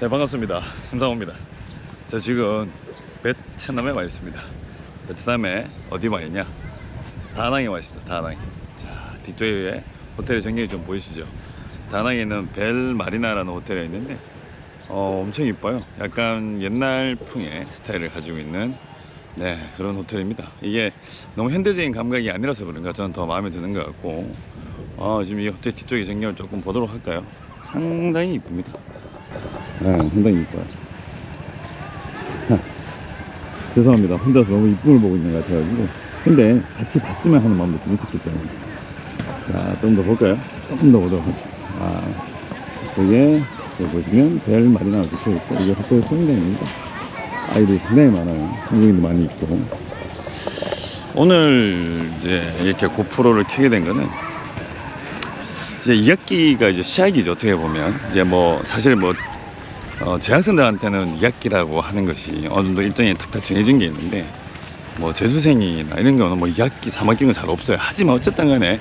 네, 반갑습니다. 신상호입니다. 저 지금 베트남에 와 있습니다. 베트남에 어디 와 있냐? 다낭에 와 있습니다. 다낭. 자, 뒤쪽에 호텔의 전경이 좀 보이시죠? 다낭에 있는 벨 마리나라는 호텔에 있는데 엄청 이뻐요. 약간 옛날풍의 스타일을 가지고 있는 그런 호텔입니다. 이게 너무 현대적인 감각이 아니라서 그런가 저는 더 마음에 드는 것 같고, 지금 이 호텔 뒤쪽의 전경을 조금 보도록 할까요? 상당히 이쁩니다. 상당히 이뻐요. 죄송합니다. 혼자서 너무 이쁨을 보고 있는 것 같아가지고. 근데 같이 봤으면 하는 마음도 좀 있었기 때문에. 자, 좀 더 볼까요? 조금 더 보도록 하죠. 이쪽에 보시면 벨 마리나가 적혀있고, 이게 호텔 수영장입니다. 아이들이 상당히 많아요. 한국인도 많이 있고. 오늘 이제 이렇게 고프로를 켜게 된 거는, 이제 2학기가 이제 시작이죠. 어떻게 보면 이제 사실 재학생들한테는 2학기라고 하는 것이 어느 정도 일정이 탁탁 정해진 게 있는데, 재수생이나 이런 경우는 2학기, 3학기는 잘 없어요. 하지만 어쨌든 간에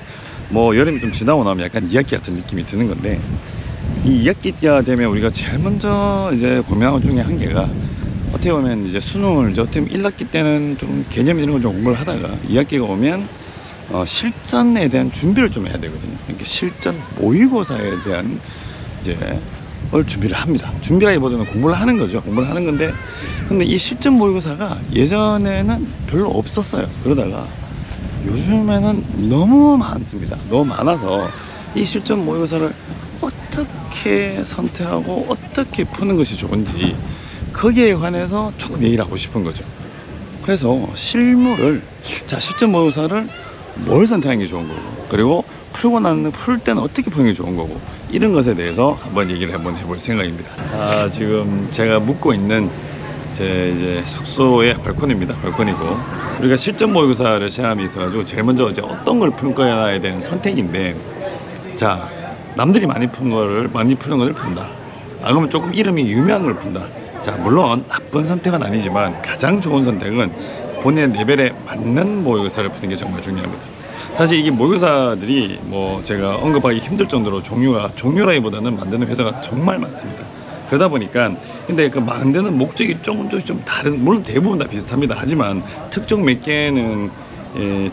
여름이 좀 지나고 나면 약간 2학기 같은 느낌이 드는 건데, 이 2학기 때가 되면 우리가 제일 먼저 이제 고민하는 것 중에 한 개가, 어떻게 보면 이제 수능을 이제 어떻게 보면 1학기 때는 좀 개념 이런 걸 좀 공부를 하다가 2학기가 오면 실전에 대한 준비를 좀 해야 되거든요. 그러니까 실전 모의고사에 대한 이제 준비를 합니다. 준비라기보다는 공부를 하는 거죠. 공부를 하는 건데, 근데 이 실전 모의고사가 예전에는 별로 없었어요. 그러다가 요즘에는 너무 많습니다. 너무 많아서 이 실전 모의고사를 어떻게 선택하고 어떻게 푸는 것이 좋은지, 거기에 관해서 조금 얘기를 하고 싶은 거죠. 그래서 실전 모의고사를 뭘 선택하는 게 좋은 거고, 그리고 풀 때는 어떻게 푸는 게 좋은 거고, 이런 것에 대해서 한번 얘기를 해볼 생각입니다. 지금 제가 묵고 있는 제 이제 숙소의 발코니입니다. 발코니고, 우리가 실전 모의고사를 시험이 있어가지고 제일 먼저 이제 어떤 걸 풀 거야에 대한 선택인데, 자, 남들이 많이 푸는 거를 푼다. 그러면 조금 이름이 유명한 걸 푼다. 자, 물론 나쁜 선택은 아니지만 가장 좋은 선택은 본인의 레벨에 맞는 모의고사를 푸는 게 정말 중요합니다. 사실 이게 모의고사들이 제가 언급하기 힘들 정도로 종류라기보다는 만드는 회사가 정말 많습니다. 그러다 보니까, 근데 그 만드는 목적이 조금씩 좀 다른, 물론 대부분 다 비슷합니다. 하지만 특정 몇 개는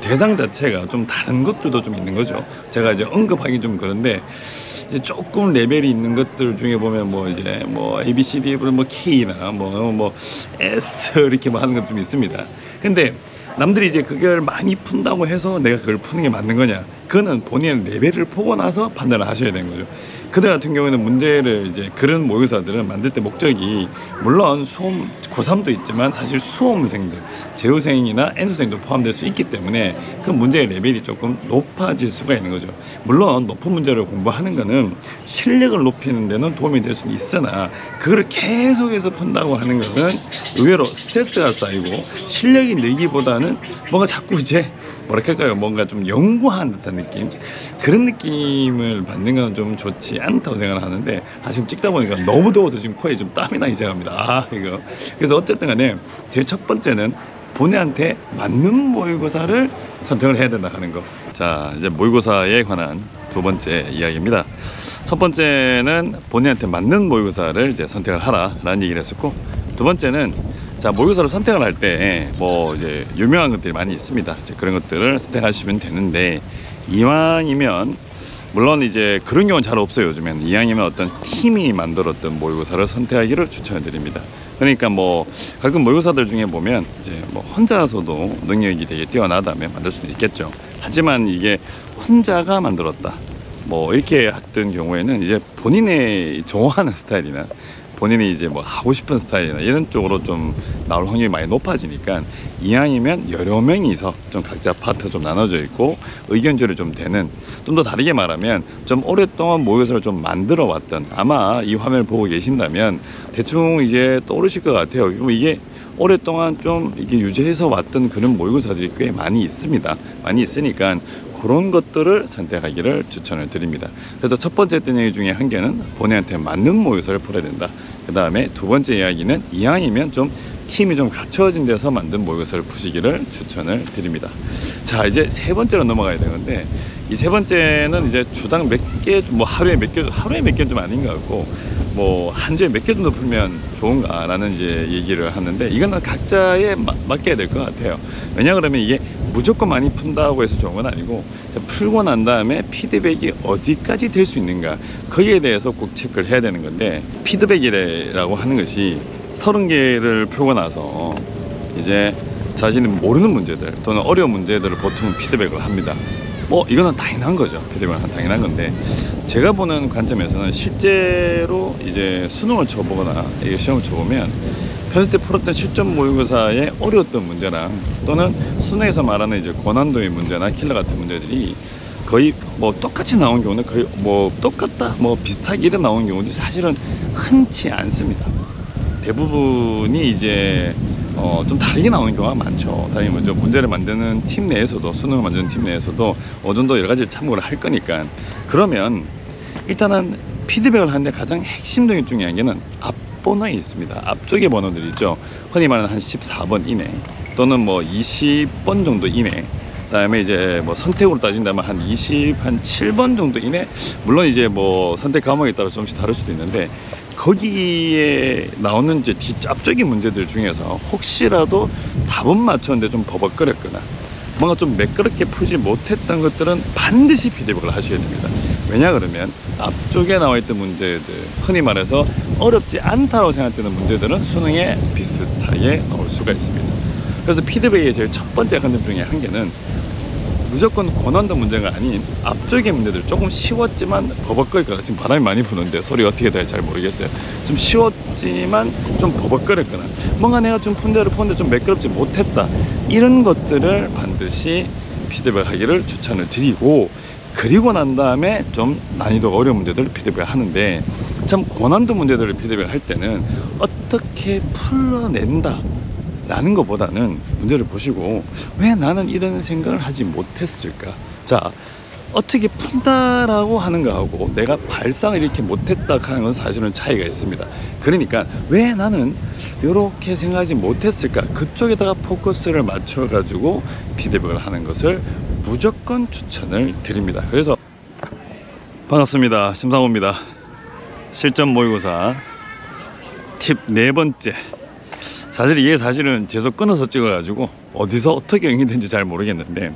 대상 자체가 좀 다른 것들도 좀 있는 거죠. 제가 이제 언급하기 좀 그런데, 이제 조금 레벨이 있는 것들 중에 보면 A, B, C, D, K나 S 이렇게 하는 것 좀 있습니다. 근데 남들이 이제 그걸 많이 푼다고 해서 내가 그걸 푸는 게 맞는 거냐? 그거는 본인의 레벨을 보고 나서 판단을 하셔야 되는 거죠. 그들 같은 경우에는 문제를 이제 그런 모의고사들은 만들 때 목적이, 물론 고3도 있지만 사실 수험생들, 재우생이나 N수생도 포함될 수 있기 때문에 그 문제의 레벨이 조금 높아질 수가 있는 거죠. 물론 높은 문제를 공부하는 거는 실력을 높이는 데는 도움이 될 수는 있으나, 그걸 계속해서 푼다고 하는 것은 의외로 스트레스가 쌓이고 실력이 늘기보다는 뭔가 자꾸 이제 뭔가 좀 연구하는 듯한 느낌, 그런 느낌을 받는 건 좀 좋지 않다고 생각을 하는데, 지금 찍다 보니까 너무 더워서 지금 코에 좀 땀이 나기 시작합니다. 이거. 그래서 어쨌든 간에 제일 첫 번째는 본인한테 맞는 모의고사를 선택을 해야 된다 하는 거. 자, 이제 모의고사에 관한 두 번째 이야기입니다. 첫 번째는 본인한테 맞는 모의고사를 이제 선택을 하라라는 얘기를 했었고, 두 번째는, 자, 모의고사를 선택을 할 때 이제 유명한 것들이 많이 있습니다. 이제 그런 것들을 선택하시면 되는데, 이왕이면, 물론 이제 그런 경우는 잘 없어요. 요즘에는 이왕이면 어떤 팀이 만들었던 모의고사를 선택하기를 추천해 드립니다. 그러니까 가끔 모의고사들 중에 보면 이제 혼자서도 능력이 되게 뛰어나다면 만들 수도 있겠죠. 하지만 이게 혼자가 만들었다 이렇게 했던 경우에는 이제 본인의 좋아하는 스타일이나 본인이 이제 하고 싶은 스타일이나 이런 쪽으로 좀 나올 확률이 많이 높아지니까, 이왕이면 여러 명이서 좀 각자 파트 좀 나눠져 있고 의견조율이 좀 되는, 좀 더 다르게 말하면 좀 오랫동안 모의고사를 좀 만들어 왔던, 아마 이 화면을 보고 계신다면 대충 이제 떠오르실 것 같아요. 이게 오랫동안 좀 이게 유지해서 왔던 그런 모의고사들이 꽤 많이 있습니다. 많이 있으니까 그런 것들을 선택하기를 추천을 드립니다. 그래서 첫 번째 했던 얘기 중에 한 개는 본인한테 맞는 모의고사를 풀어야 된다. 그 다음에 두 번째 이야기는 이왕이면 좀 팀이 좀 갖춰진 데서 만든 모의고사를 푸시기를 추천을 드립니다. 자, 이제 세 번째로 넘어가야 되는데, 이 세 번째는 이제 주당 몇 개, 하루에 몇 개는 좀 아닌 것 같고, 뭐 한 주에 몇 개 정도 풀면 좋은가라는 이제 얘기를 하는데, 이거는 각자에 맡겨야 될 것 같아요. 왜냐 그러면 이게 무조건 많이 푼다고 해서 좋은 건 아니고, 풀고 난 다음에 피드백이 어디까지 될 수 있는가, 거기에 대해서 꼭 체크를 해야 되는 건데, 피드백이라고 하는 것이 30개를 풀고 나서 이제 자신이 모르는 문제들 또는 어려운 문제들을 보통 피드백을 합니다. 뭐 이거는 당연한 거죠. 피드백은 당연한 건데, 제가 보는 관점에서는 실제로 이제 수능을 쳐보거나 이게 시험을 쳐보면 평소 때 풀었던 실전 모의고사의 어려웠던 문제랑 또는 수능에서 말하는 이제 고난도의 문제나 킬러 같은 문제들이 거의 뭐 똑같이 나온 경우는 거의 뭐 똑같다 뭐 비슷하게 이래 나온 경우는 사실은 흔치 않습니다. 대부분이 이제 좀 다르게 나오는 경우가 많죠. 당연히 먼저 문제를 만드는 팀 내에서도, 수능을 만드는 팀 내에서도 어느 정도 여러 가지를 참고를 할 거니까. 그러면 일단은 피드백을 하는데 가장 핵심적인 중요한 게는 앞번호에 있습니다. 앞쪽에 번호들 있죠. 흔히 말하는 한 14번 이내 또는 뭐 20번 정도 이내, 그 다음에 이제 뭐 선택으로 따진다면 한 27번 정도 이내. 물론 이제 뭐 선택 과목에 따라 조금씩 다를 수도 있는데, 거기에 나오는 이제 앞쪽의 문제들 중에서 혹시라도 답은 맞췄는데 좀 버벅거렸거나 뭔가 좀 매끄럽게 풀지 못했던 것들은 반드시 피드백을 하셔야 됩니다. 왜냐 그러면 앞쪽에 나와 있던 문제들, 흔히 말해서 어렵지 않다고 생각되는 문제들은 수능에 비슷하게 나올 수가 있습니다. 그래서 피드백의 제일 첫 번째 관점 중에 한 개는 무조건 고난도 문제가 아닌 앞쪽의 문제들, 조금 쉬웠지만 버벅거릴 거다. 지금 바람이 많이 부는데 소리가 어떻게 될지 잘 모르겠어요. 좀 쉬웠지만 좀 버벅거렸거나 뭔가 내가 좀 푼대로 푸는데 좀 매끄럽지 못했다, 이런 것들을 반드시 피드백하기를 추천을 드리고, 그리고 난 다음에 좀 난이도가 어려운 문제들을 피드백을 하는데, 참 고난도 문제들을 피드백할 때는 어떻게 풀어낸다 라는 것보다는 문제를 보시고 왜 나는 이런 생각을 하지 못했을까. 자, 어떻게 푼다라고 하는 거하고 내가 발상을 이렇게 못했다 하는 건 사실은 차이가 있습니다. 그러니까 왜 나는 이렇게 생각하지 못했을까, 그쪽에다가 포커스를 맞춰 가지고 피드백을 하는 것을 무조건 추천을 드립니다. 그래서 반갑습니다. 심상호입니다. 실전 모의고사 팁 네 번째. 사실 이게 사실은 계속 끊어서 찍어가지고 어디서 어떻게 연기된지 잘 모르겠는데,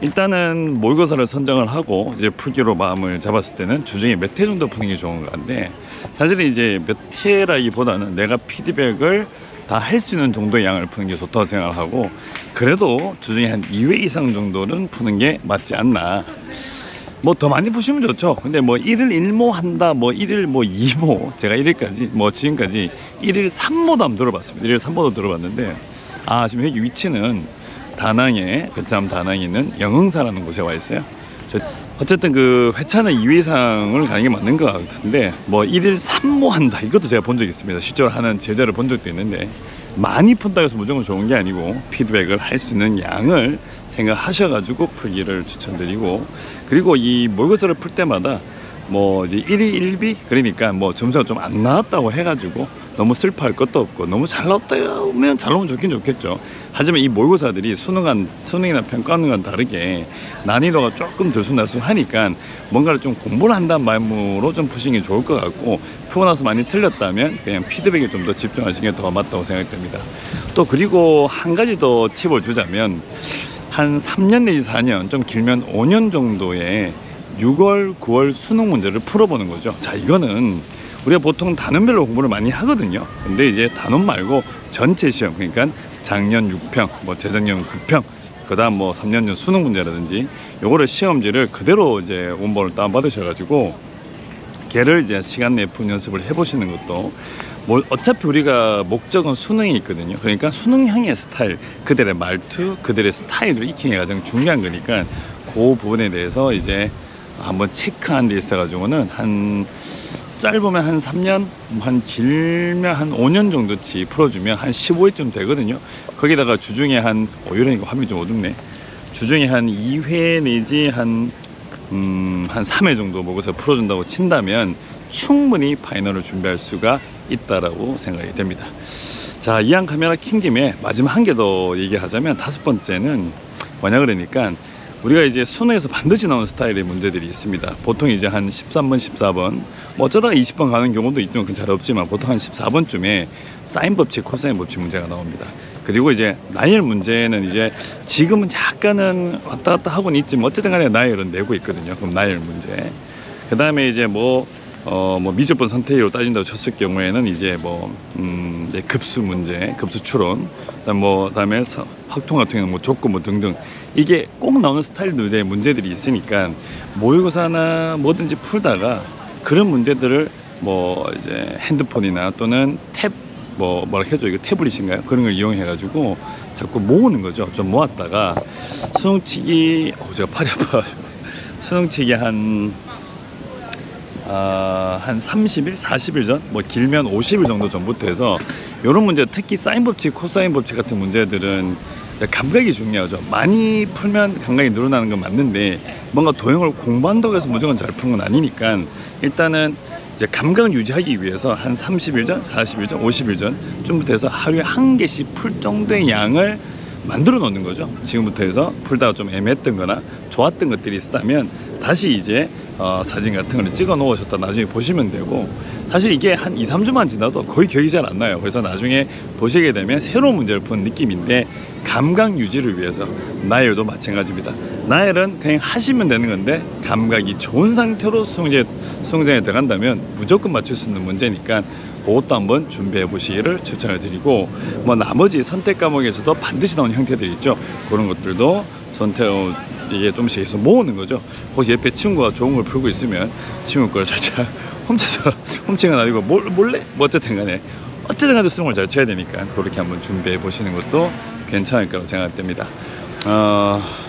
일단은 모의고사를 선정을 하고 이제 풀기로 마음을 잡았을 때는 주중에 몇 회 정도 푸는 게 좋은 건데, 사실 이제 몇 회라기보다는 내가 피드백을 다 할 수 있는 정도의 양을 푸는 게 좋다고 생각을 하고, 그래도 주중에 한 2회 이상 정도는 푸는 게 맞지 않나. 뭐 더 많이 푸시면 좋죠. 근데 뭐 1일 1모 한다, 뭐 1일 뭐 2모, 제가 1일까지 뭐 지금까지 1일 3모도 한번 들어봤습니다. 1일 3모도 들어봤는데, 지금 여기 위치는 다낭에, 베트남 다낭에 있는 영흥사라는 곳에 와 있어요. 어쨌든 그 회차는 2회 이상을 가는 게 맞는 것 같은데, 뭐 1일 3모 한다, 이것도 제가 본 적이 있습니다. 실제로 하는 제자를 본 적도 있는데, 많이 푼다고 해서 무조건 좋은 게 아니고 피드백을 할 수 있는 양을 생각하셔가지고 풀기를 추천드리고, 그리고 이 모의고사를 풀 때마다 뭐 이제 1위 1비, 그러니까 뭐 점수가 좀 안 나왔다고 해가지고 너무 슬퍼할 것도 없고, 너무 잘 나왔다면 잘 나오면 좋긴 좋겠죠. 하지만 이 모의고사들이 수능이나 평가원과는 다르게 난이도가 조금 들쑥날쑥하니까 뭔가를 좀 공부를 한다는 마음으로 좀 푸시는 게 좋을 것 같고, 풀고 나서 많이 틀렸다면 그냥 피드백에 좀 더 집중하시는 게 더 맞다고 생각됩니다. 또 그리고 한 가지 더 팁을 주자면, 한 3년 내지 4년, 좀 길면 5년 정도의 6월, 9월 수능 문제를 풀어보는 거죠. 자, 이거는 우리가 보통 단원별로 공부를 많이 하거든요. 근데 이제 단원 말고 전체 시험, 그러니까 작년 6평, 뭐 재작년 9평, 그 다음 뭐 3년 전 수능 문제라든지, 요거를 시험지를 그대로 이제 원본을 다운받으셔가지고 걔를 이제 시간 내에 푼 연습을 해보시는 것도, 뭐 어차피 우리가 목적은 수능이 있거든요. 그러니까 수능형의 스타일, 그들의 말투, 그들의 스타일을 익히는 게 가장 중요한 거니까, 그 부분에 대해서 이제 한번 체크한 데 있어 가지고는 한 짧으면 한 3년, 한 길면 한 5년 정도치 풀어주면 한 15회쯤 되거든요. 거기다가 주중에 한 이러니까 화면이 좀 어둡네. 주중에 한 2회 내지 한 3회 정도 먹어서 풀어준다고 친다면 충분히 파이널을 준비할 수가 있다라고 생각이 됩니다. 자, 이왕 카메라 킨 김에 마지막 한 개 더 얘기하자면, 5번째는 뭐냐 그러니까 우리가 이제 수능에서 반드시 나오는 스타일의 문제들이 있습니다. 보통 이제 한 13번, 14번, 뭐 어쩌다가 20번 가는 경우도 있지만 그건 잘 없지만 보통 한 14번쯤에 사인 법칙, 코사인 법칙 문제가 나옵니다. 그리고 이제 나열 문제는 이제 지금은 약간은 왔다 갔다 하고는 있지만 어쨌든 간에 나열은 내고 있거든요. 그럼 나열 문제. 그 다음에 이제 뭐 미적분 선택으로 따진다고 쳤을 경우에는 이제 이제 급수 문제, 급수 추론, 그다음에 확통 같은 경우는 뭐 족구 뭐 등등 이게 꼭 나오는 스타일들의 문제들이 있으니까 모의고사나 뭐든지 풀다가 그런 문제들을 뭐 이제 핸드폰이나 또는 뭐라 해줘 이거 태블릿인가요? 그런 걸 이용해 가지고 자꾸 모으는 거죠. 좀 모았다가 수능치기 제가 팔이 아파 수능치기 한 30일, 40일 전, 뭐 길면 50일 정도 전부터 해서 이런 문제, 특히 사인 법칙, 코사인 법칙 같은 문제들은 감각이 중요하죠. 많이 풀면 감각이 늘어나는 건 맞는데 뭔가 도형을 공부한다고 해서 무조건 잘 푸는 건 아니니까 일단은 이제 감각을 유지하기 위해서 한 30일 전, 40일 전, 50일 전쯤부터 해서 하루에 한 개씩 풀 정도의 양을 만들어 놓는 거죠. 지금부터 해서 풀다가 좀 애매했던 거나 좋았던 것들이 있었다면 다시 이제 사진 같은 걸 찍어 놓으셨다 나중에 보시면 되고, 사실 이게 한 2, 3주만 지나도 거의 기억이 잘 안 나요. 그래서 나중에 보시게 되면 새로운 문제를 푸는 느낌인데, 감각 유지를 위해서 나열도 마찬가지입니다. 나열은 그냥 하시면 되는 건데 감각이 좋은 상태로 수능장에 들어간다면 무조건 맞출 수 있는 문제니까 그것도 한번 준비해 보시기를 추천을 드리고, 뭐 나머지 선택 과목에서도 반드시 나오는 형태들이 있죠. 그런 것들도 이게 좀씩 계속 모으는 거죠. 혹시 옆에 친구가 좋은 걸 풀고 있으면 친구 걸 살짝 훔치는 건 아니고 몰래 뭐 어쨌든 간에 수능을 잘 쳐야 되니까 그렇게 한번 준비해 보시는 것도 괜찮을 거라고 생각됩니다.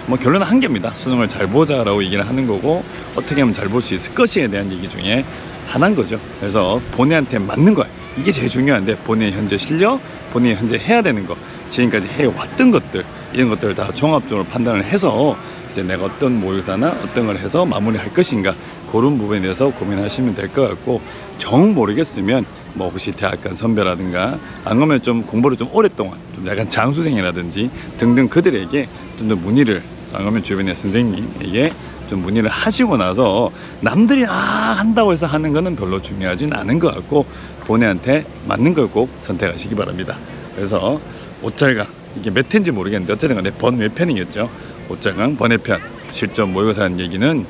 뭐 결론은 한 개입니다. 수능을 잘 보자라고 얘기를 하는 거고, 어떻게 하면 잘 볼 수 있을 것에 대한 얘기 중에 하나인 거죠. 그래서 본인한테 맞는 거야. 이게 제일 중요한데, 본인의 현재 실력, 본인이 현재 해야 되는 거, 지금까지 해왔던 것들, 이런 것들을 다 종합적으로 판단을 해서 이제 내가 어떤 모의고사나 어떤 걸 해서 마무리할 것인가, 그런 부분에 대해서 고민하시면 될 것 같고, 정 모르겠으면 뭐 혹시 대학 간 선배라든가 안 그러면 좀 공부를 좀 오랫동안 좀 약간 장수생이라든지 등등 그들에게 좀 더 문의를, 안 그러면 주변의 선생님에게 좀 문의를 하시고 나서, 남들이 한다고 해서 하는 거는 별로 중요하진 않은 것 같고 본인한테 맞는 걸 꼭 선택하시기 바랍니다. 그래서 옷잘강, 이게 몇 회인지 모르겠는데 어쨌든 간에 몇 편이겠죠. 옷잘강 번외편 실전 모의고사 한 얘기는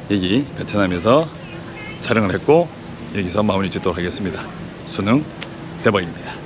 베트남에서 촬영을 했고 여기서 마무리 짓도록 하겠습니다. 수능 대박입니다.